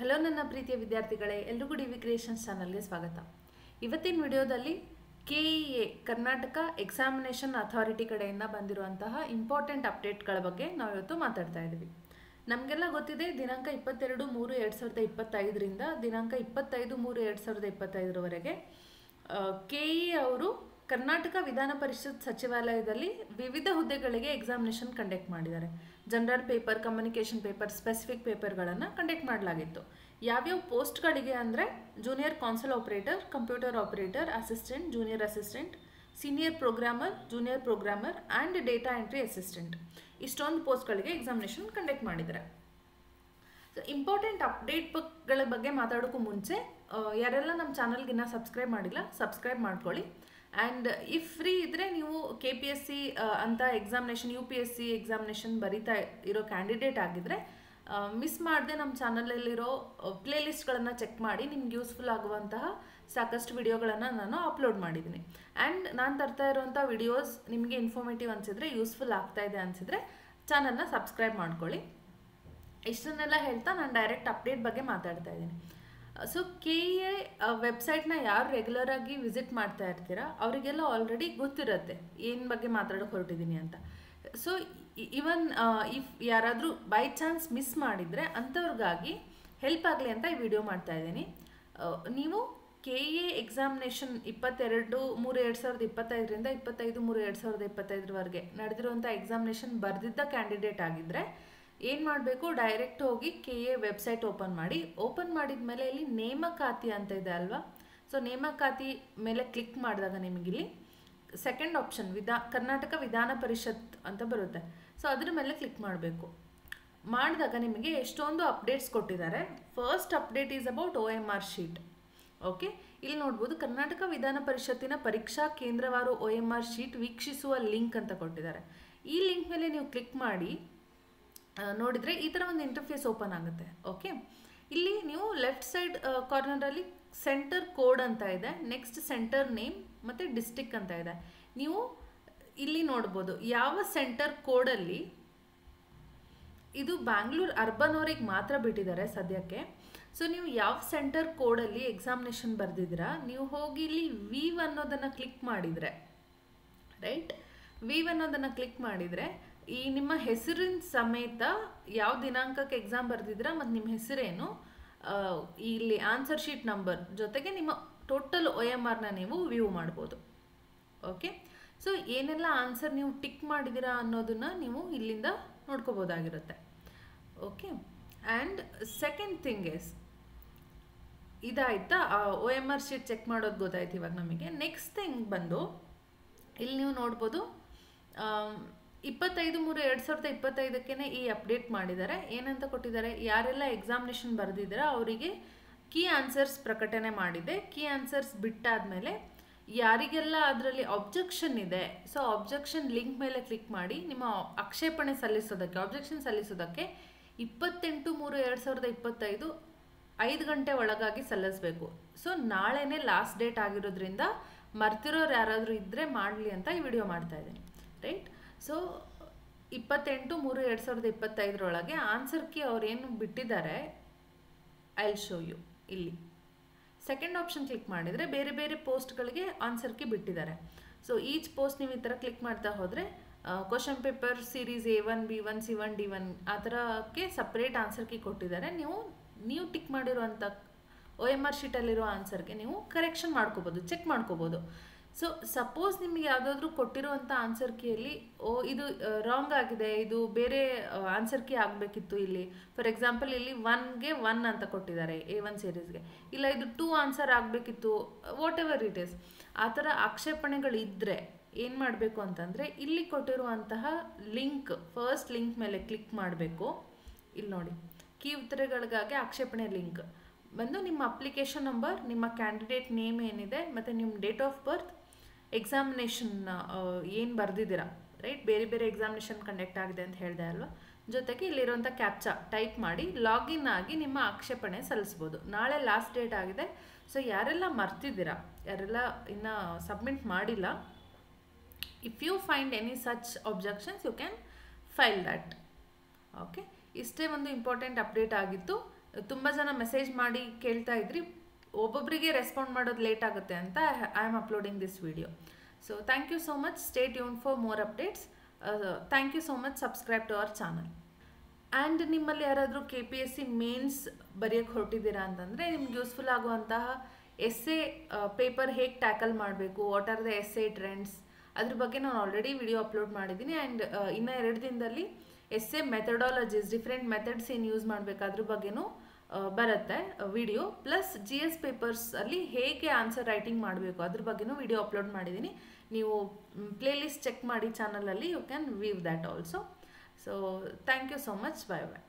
Hello ನನ್ನ ಪ್ರೀತಿಯ ವಿದ್ಯಾರ್ಥಿಗಳೇ, ಎಲ್ರಿಗೂ ಡಿ ವಿ ಕ್ರಿಯೇಷನ್ಸ್ ಚಾನಲ್ಗೆ ಸ್ವಾಗತ. ಇವತ್ತಿನ ವಿಡಿಯೋದಲ್ಲಿ KEA ಕರ್ನಾಟಕ ಎಕ್ಸಾಮಿನೇಷನ್ ಅಥಾರಿಟಿ ಕಡೆಯಿಂದ ಬಂದಿರುವಂತಹ ಇಂಪಾರ್ಟೆಂಟ್ ಅಪ್ಡೇಟ್ಗಳ ಬಗ್ಗೆ ನಾವು ಇವತ್ತು ಮಾತಾಡ್ತಾ ಇದ್ದೀವಿ. ನಮಗೆಲ್ಲ ಗೊತ್ತಿದೆ, ದಿನಾಂಕ 22/3/2025ರಿಂದ ದಿನಾಂಕ 25/3/2025ರವರೆಗೆ KEA ಅವರು ಕರ್ನಾಟಕ ವಿಧಾನ ಪರಿಷತ್ ಸಚಿವಾಲಯದಲ್ಲಿ ವಿವಿಧ ಹುದ್ದೆಗಳಿಗೆ ಎಕ್ಸಾಮಿನೇಷನ್ ಕಂಡಕ್ಟ್ ಮಾಡಿದ್ದಾರೆ. General paper, communication paper, specific ಪೇಪರ್ಗಳನ್ನು ಕಂಡಕ್ಟ್ ಮಾಡಲಾಗಿತ್ತು. ಯಾವ್ಯಾವ ಪೋಸ್ಟ್ಗಳಿಗೆ ಅಂದರೆ junior consul operator, computer operator, assistant, junior assistant, senior programmer, junior programmer and data entry assistant, ಇಷ್ಟೊಂದು ಪೋಸ್ಟ್ಗಳಿಗೆ ಎಕ್ಸಾಮಿನೇಷನ್ ಕಂಡಕ್ಟ್ ಮಾಡಿದ್ದಾರೆ. ಇಂಪಾರ್ಟೆಂಟ್ ಅಪ್ಡೇಟ್ಗಳ ಬಗ್ಗೆ ಮಾತಾಡೋಕ್ಕೂ ಮುಂಚೆ ಯಾರೆಲ್ಲ ನಮ್ಮ ಚಾನಲ್ಗಿನ್ನ ಸಬ್ಸ್ಕ್ರೈಬ್ ಮಾಡಿಲ್ಲ, ಸಬ್ಸ್ಕ್ರೈಬ್ ಮಾಡ್ಕೊಳ್ಳಿ. ಆ್ಯಂಡ್ ಇಫ್ ಫ್ರೀ ಇದ್ದರೆ ನೀವು KPSC ಅಂತ ಎಕ್ಸಾಮಿನೇಷನ್, UPSC ಎಕ್ಸಾಮಿನೇಷನ್ ಬರೀತಾ ಇರೋ ಕ್ಯಾಂಡಿಡೇಟ್ ಆಗಿದ್ದರೆ ಮಿಸ್ ಮಾಡದೆ ನಮ್ಮ ಚಾನಲಲ್ಲಿರೋ ಪ್ಲೇಲಿಸ್ಟ್ಗಳನ್ನು ಚೆಕ್ ಮಾಡಿ. ನಿಮ್ಗೆ ಯೂಸ್ಫುಲ್ ಆಗುವಂತಹ ಸಾಕಷ್ಟು ವಿಡಿಯೋಗಳನ್ನು ನಾನು ಅಪ್ಲೋಡ್ ಮಾಡಿದ್ದೀನಿ. ಆ್ಯಂಡ್ ನಾನು ತರ್ತಾ ಇರುವಂಥ ವಿಡಿಯೋಸ್ ನಿಮಗೆ ಇನ್ಫಾರ್ಮೇಟಿವ್ ಅನಿಸಿದರೆ, ಯೂಸ್ಫುಲ್ ಆಗ್ತಾ ಇದೆ ಅನಿಸಿದರೆ ಚಾನಲ್ನ ಸಬ್ಸ್ಕ್ರೈಬ್ ಮಾಡ್ಕೊಳ್ಳಿ. ಇಷ್ಟನ್ನೆಲ್ಲ ಹೇಳ್ತಾ ನಾನು ಡೈರೆಕ್ಟ್ ಅಪ್ಡೇಟ್ ಬಗ್ಗೆ ಮಾತಾಡ್ತಾ ಇದ್ದೀನಿ. ಸೊ KEA ವೆಬ್ಸೈಟ್ನ ಯಾರು ರೆಗ್ಯುಲರ್ ಆಗಿ ವಿಸಿಟ್ ಮಾಡ್ತಾ ಇರ್ತೀರಾ ಅವರಿಗೆಲ್ಲ ಆಲ್ರೆಡಿ ಗೊತ್ತಿರುತ್ತೆ ಏನು ಬಗ್ಗೆ ಮಾತಾಡೋಕೆ ಹೊರಟಿದ್ದೀನಿ ಅಂತ. ಸೊ ಇವನ್ ಇಫ್ ಯಾರಾದರೂ ಬೈ ಚಾನ್ಸ್ ಮಿಸ್ ಮಾಡಿದರೆ ಅಂಥವ್ರಿಗಾಗಿ ಹೆಲ್ಪ್ ಆಗಲಿ ಅಂತ ಈ ವಿಡಿಯೋ ಮಾಡ್ತಾ ಇದ್ದೀನಿ. ನೀವು KEA ಎಕ್ಸಾಮಿನೇಷನ್ 22/3/2025ರಿಂದ 25/3/2025ರವರೆಗೆ ನಡೆದಿರುವಂಥ ಎಕ್ಸಾಮಿನೇಷನ್ ಬರೆದಿದ್ದ ಕ್ಯಾಂಡಿಡೇಟ್ ಆಗಿದ್ದರೆ ಏನು ಮಾಡಬೇಕು, ಡೈರೆಕ್ಟ್ ಹೋಗಿ KEA ವೆಬ್ಸೈಟ್ ಓಪನ್ ಮಾಡಿದ ಮೇಲೆ ಇಲ್ಲಿ ನೇಮಕಾತಿ ಅಂತ ಇದೆ ಅಲ್ವಾ. ಸೊ ನೇಮಕಾತಿ ಮೇಲೆ ಕ್ಲಿಕ್ ಮಾಡಿದಾಗ ನಿಮಗಿಲ್ಲಿ ಸೆಕೆಂಡ್ ಆಪ್ಷನ್ ಕರ್ನಾಟಕ ವಿಧಾನ ಪರಿಷತ್ ಅಂತ ಬರುತ್ತೆ. ಸೊ ಅದ್ರ ಮೇಲೆ ಕ್ಲಿಕ್ ಮಾಡಬೇಕು. ಮಾಡಿದಾಗ ನಿಮಗೆ ಎಷ್ಟೊಂದು ಅಪ್ಡೇಟ್ಸ್ ಕೊಟ್ಟಿದ್ದಾರೆ. First update is about OMR sheet. Okay, ಇಲ್ಲಿ ನೋಡ್ಬೋದು ಕರ್ನಾಟಕ ವಿಧಾನ ಪರಿಷತ್ತಿನ ಪರೀಕ್ಷಾ ಕೇಂದ್ರವಾರು OMR ಶೀಟ್ ವೀಕ್ಷಿಸುವ ಲಿಂಕ್ ಅಂತ ಕೊಟ್ಟಿದ್ದಾರೆ. ಈ ಲಿಂಕ್ ಮೇಲೆ ನೀವು ಕ್ಲಿಕ್ ಮಾಡಿ ನೋಡಿದರೆ ಈ ಥರ ಒಂದು ಇಂಟರ್ಫೇಸ್ ಓಪನ್ ಆಗುತ್ತೆ. ಓಕೆ, ಇಲ್ಲಿ ನೀವು ಲೆಫ್ಟ್ ಸೈಡ್ ಕಾರ್ನರಲ್ಲಿ ಸೆಂಟರ್ ಕೋಡ್ ಅಂತ ಇದೆ, ನೆಕ್ಸ್ಟ್ ಸೆಂಟರ್ ನೇಮ್ ಮತ್ತು ಡಿಸ್ಟಿಕ್ ಅಂತ ಇದೆ. ನೀವು ಇಲ್ಲಿ ನೋಡ್ಬೋದು ಯಾವ ಸೆಂಟರ್ ಕೋಡಲ್ಲಿ, ಇದು ಬ್ಯಾಂಗ್ಳೂರ್ ಅರ್ಬನ್ ಅವ್ರಿಗೆ ಮಾತ್ರ ಬಿಟ್ಟಿದ್ದಾರೆ ಸದ್ಯಕ್ಕೆ. ಸೊ ನೀವು ಯಾವ ಸೆಂಟರ್ ಕೋಡಲ್ಲಿ ಎಕ್ಸಾಮಿನೇಷನ್ ಬರೆದಿದ್ದೀರಾ, ನೀವು ಹೋಗಿ ಇಲ್ಲಿ ವೀವ್ ಅನ್ನೋದನ್ನು ಕ್ಲಿಕ್ ಮಾಡಿದರೆ, ರೈಟ್, ವೀವ್ ಅನ್ನೋದನ್ನು ಕ್ಲಿಕ್ ಮಾಡಿದರೆ ಈ ನಿಮ್ಮ ಹೆಸರಿನ ಸಮೇತ ಯಾವ ದಿನಾಂಕಕ್ಕೆ ಎಕ್ಸಾಮ್ ಬರೆದಿದ್ದೀರಾ ಮತ್ತು ನಿಮ್ಮ ಹೆಸರೇನು, ಇಲ್ಲಿ ಆನ್ಸರ್ ಶೀಟ್ ನಂಬರ್ ಜೊತೆಗೆ ನಿಮ್ಮ ಟೋಟಲ್ OMRನ ನೀವು ವ್ಯೂ ಮಾಡ್ಬೋದು. ಓಕೆ, ಸೊ ಏನೆಲ್ಲ ಆನ್ಸರ್ ನೀವು ಟಿಕ್ ಮಾಡಿದ್ದೀರಾ ಅನ್ನೋದನ್ನು ನೀವು ಇಲ್ಲಿಂದ ನೋಡ್ಕೋಬೋದಾಗಿರುತ್ತೆ. Okay, and second thing is ಇದಾಯ್ತಾ, OMR ಶೀಟ್ ಚೆಕ್ ಮಾಡೋದು ಗೊತ್ತಾಯ್ತು ಇವಾಗ ನಮಗೆ. ನೆಕ್ಸ್ಟ್ ಥಿಂಗ್ ಬಂದು ಇಲ್ಲಿ ನೀವು ನೋಡ್ಬೋದು 25/3/2025ಕ್ಕೆ ಈ ಅಪ್ಡೇಟ್ ಮಾಡಿದ್ದಾರೆ. ಏನಂತ ಕೊಟ್ಟಿದ್ದಾರೆ, ಯಾರೆಲ್ಲ ಎಕ್ಸಾಮಿನೇಷನ್ ಬರೆದಿದ್ದೀರಾ ಅವರಿಗೆ ಕೀ ಆನ್ಸರ್ಸ್ ಪ್ರಕಟಣೆ ಮಾಡಿದೆ. ಕೀ ಆನ್ಸರ್ಸ್ ಬಿಟ್ಟಾದಮೇಲೆ ಯಾರಿಗೆಲ್ಲ ಅದರಲ್ಲಿ ಆಬ್ಜೆಕ್ಷನ್ ಇದೆ, ಸೊ ಆಬ್ಜೆಕ್ಷನ್ ಲಿಂಕ್ ಮೇಲೆ ಕ್ಲಿಕ್ ಮಾಡಿ ನಿಮ್ಮ ಆಕ್ಷೇಪಣೆ ಸಲ್ಲಿಸೋದಕ್ಕೆ, ಆಬ್ಜೆಕ್ಷನ್ ಸಲ್ಲಿಸೋದಕ್ಕೆ 28/3/2025 5 ಗಂಟೆ ಒಳಗಾಗಿ ಸಲ್ಲಿಸಬೇಕು. ಸೊ ನಾಳೆನೇ ಲಾಸ್ಟ್ ಡೇಟ್ ಆಗಿರೋದ್ರಿಂದ ಮರ್ತಿರೋರು ಯಾರಾದರೂ ಇದ್ದರೆ ಮಾಡಲಿ ಅಂತ ಈ ವಿಡಿಯೋ ಮಾಡ್ತಾ ಇದ್ದೀನಿ, ರೈಟ್. ಸೊ 28/3/2025ರೊಳಗೆ ಆನ್ಸರ್ ಕೀ ಅವ್ರೇನು ಬಿಟ್ಟಿದ್ದಾರೆ ಐ ವಿಲ್ ಶೋ ಯು. ಇಲ್ಲಿ ಸೆಕೆಂಡ್ ಆಪ್ಷನ್ ಕ್ಲಿಕ್ ಮಾಡಿದರೆ ಬೇರೆ ಬೇರೆ ಪೋಸ್ಟ್ಗಳಿಗೆ ಆನ್ಸರ್ ಕೀ ಬಿಟ್ಟಿದ್ದಾರೆ. ಸೊ ಈಚ್ ಪೋಸ್ಟ್ ನೀವು ಈ ಥರ ಕ್ಲಿಕ್ ಮಾಡ್ತಾ ಹೋದರೆ question paper series A1, B1, C1, D1 ಆ ಥರಕ್ಕೆ ಸಪ್ರೇಟ್ ಆನ್ಸರ್ ಕೀ ಕೊಟ್ಟಿದ್ದಾರೆ. ನೀವು ಟಿಕ್ ಮಾಡಿರುವಂಥ OMR ಶೀಟಲ್ಲಿರೋ ಆನ್ಸರ್ಗೆ ನೀವು ಕರೆಕ್ಷನ್ ಮಾಡ್ಕೋಬೋದು, ಚೆಕ್ ಮಾಡ್ಕೋಬೋದು. ಸೊ ಸಪೋಸ್ ನಿಮಗೆ ಯಾವುದಾದ್ರೂ ಕೊಟ್ಟಿರುವಂಥ ಆನ್ಸರ್ ಕೀಯಲ್ಲಿ ಇದು ರಾಂಗ್ ಆಗಿದೆ, ಇದು ಬೇರೆ ಆನ್ಸರ್ ಕೀ ಆಗಬೇಕಿತ್ತು, ಇಲ್ಲಿ ಫಾರ್ ಎಕ್ಸಾಂಪಲ್ ಇಲ್ಲಿ 1ಗೆ 1 ಅಂತ ಕೊಟ್ಟಿದ್ದಾರೆ A1 ಸೀರೀಸ್ಗೆ, ಇಲ್ಲ ಇದು 2 ಆನ್ಸರ್ ಆಗಬೇಕಿತ್ತು, ವಾಟ್ ಎವರ್ ಇಟ್ ಈಸ್, ಆ ಥರ ಆಕ್ಷೇಪಣೆಗಳಿದ್ದರೆ ಏನು ಮಾಡಬೇಕು ಅಂತಂದರೆ ಇಲ್ಲಿ ಕೊಟ್ಟಿರುವಂತಹ ಲಿಂಕ್, ಫಸ್ಟ್ ಲಿಂಕ್ ಮೇಲೆ ಕ್ಲಿಕ್ ಮಾಡಬೇಕು. ಇಲ್ಲಿ ನೋಡಿ, ಕೀ ಉತ್ತರಗಳಿಗಾಗಿ ಆಕ್ಷೇಪಣೆ ಲಿಂಕ್ ಬಂದು ನಿಮ್ಮ ಅಪ್ಲಿಕೇಶನ್ ನಂಬರ್, ನಿಮ್ಮ ಕ್ಯಾಂಡಿಡೇಟ್ ನೇಮ್ ಏನಿದೆ ಮತ್ತು ನಿಮ್ಮ ಡೇಟ್ ಆಫ್ ಬರ್ತ್, ಎಕ್ಸಾಮಿನೇಷನ್ ಏನು ಬರೆದಿದ್ದೀರಾ, ರೈಟ್, ಬೇರೆ ಬೇರೆ ಎಕ್ಸಾಮಿನೇಷನ್ ಕಂಡಕ್ಟ್ ಆಗಿದೆ ಅಂತ ಹೇಳಿದೆ ಅಲ್ವಾ, ಜೊತೆಗೆ ಇಲ್ಲಿರುವಂಥ ಕ್ಯಾಪ್ಚಾ ಟೈಪ್ ಮಾಡಿ ಲಾಗಿನ್ ಆಗಿ ನಿಮ್ಮ ಆಕ್ಷೇಪಣೆ ಸಲ್ಲಿಸ್ಬೋದು. ನಾಳೆ ಲಾಸ್ಟ್ ಡೇಟ್ ಆಗಿದೆ. ಸೊ ಯಾರೆಲ್ಲ ಮರ್ತಿದ್ದೀರಾ, ಯಾರೆಲ್ಲ ಇನ್ನು ಸಬ್ಮಿಟ್ ಮಾಡಿಲ್ಲ, if you find any such objections you can file that. Okay, ಇಷ್ಟೇ ಒಂದು ಇಂಪಾರ್ಟೆಂಟ್ ಅಪ್ಡೇಟ್ ಆಗಿತ್ತು. ತುಂಬ ಜನ ಮೆಸೇಜ್ ಮಾಡಿ ಕೇಳ್ತಾ ಇದ್ರಿ, ಒಬ್ಬೊಬ್ಬರಿಗೆ ರೆಸ್ಪಾಂಡ್ ಮಾಡೋದು ಲೇಟ್ ಆಗುತ್ತೆ ಅಂತ I am uploading this video. So thank you so much, stay tune for more updates. Thank you so much, subscribe to our channel. And ನಿಮ್ಮಲ್ಲಿ ಯಾರಾದರೂ KPSC ಮೇನ್ಸ್ ಬರೆಯೋಕ್ಕೆ ಹೊರಟಿದ್ದೀರಾ ಅಂತಂದರೆ ನಿಮ್ಗೆ ಯೂಸ್ಫುಲ್ ಆಗುವಂತಹ ಎಸ್ಸೆ ಪೇಪರ್ ಹೇಗೆ tackle ಮಾಡಬೇಕು, what are the essay trends, ಅದ್ರ ಬಗ್ಗೆ ನಾನು ಆಲ್ರೆಡಿ ವಿಡಿಯೋ ಅಪ್ಲೋಡ್ ಮಾಡಿದ್ದೀನಿ. ಆ್ಯಂಡ್ ಇನ್ನು 2 ದಿನದಲ್ಲಿ ಎಸ್ಸೆ ಮೆಥಡಾಲಜೀಸ್, ಡಿಫ್ರೆಂಟ್ ಮೆಥಡ್ಸ್ ಏನು ಯೂಸ್ ಮಾಡಬೇಕು ಅದ್ರ ಬಗ್ಗೆನೂ ಬರುತ್ತೆ ವಿಡಿಯೋ. ಪ್ಲಸ್ GS ಪೇಪರ್ಸಲ್ಲಿ ಹೇಗೆ ಆನ್ಸರ್ ರೈಟಿಂಗ್ ಮಾಡಬೇಕು ಅದ್ರ ಬಗ್ಗೆನೂ ವಿಡಿಯೋ ಅಪ್ಲೋಡ್ ಮಾಡಿದ್ದೀನಿ. ನೀವು ಪ್ಲೇಲಿಸ್ಟ್ ಚೆಕ್ ಮಾಡಿ ಚಾನಲಲ್ಲಿ, you can view that also. So thank you so much, bye by.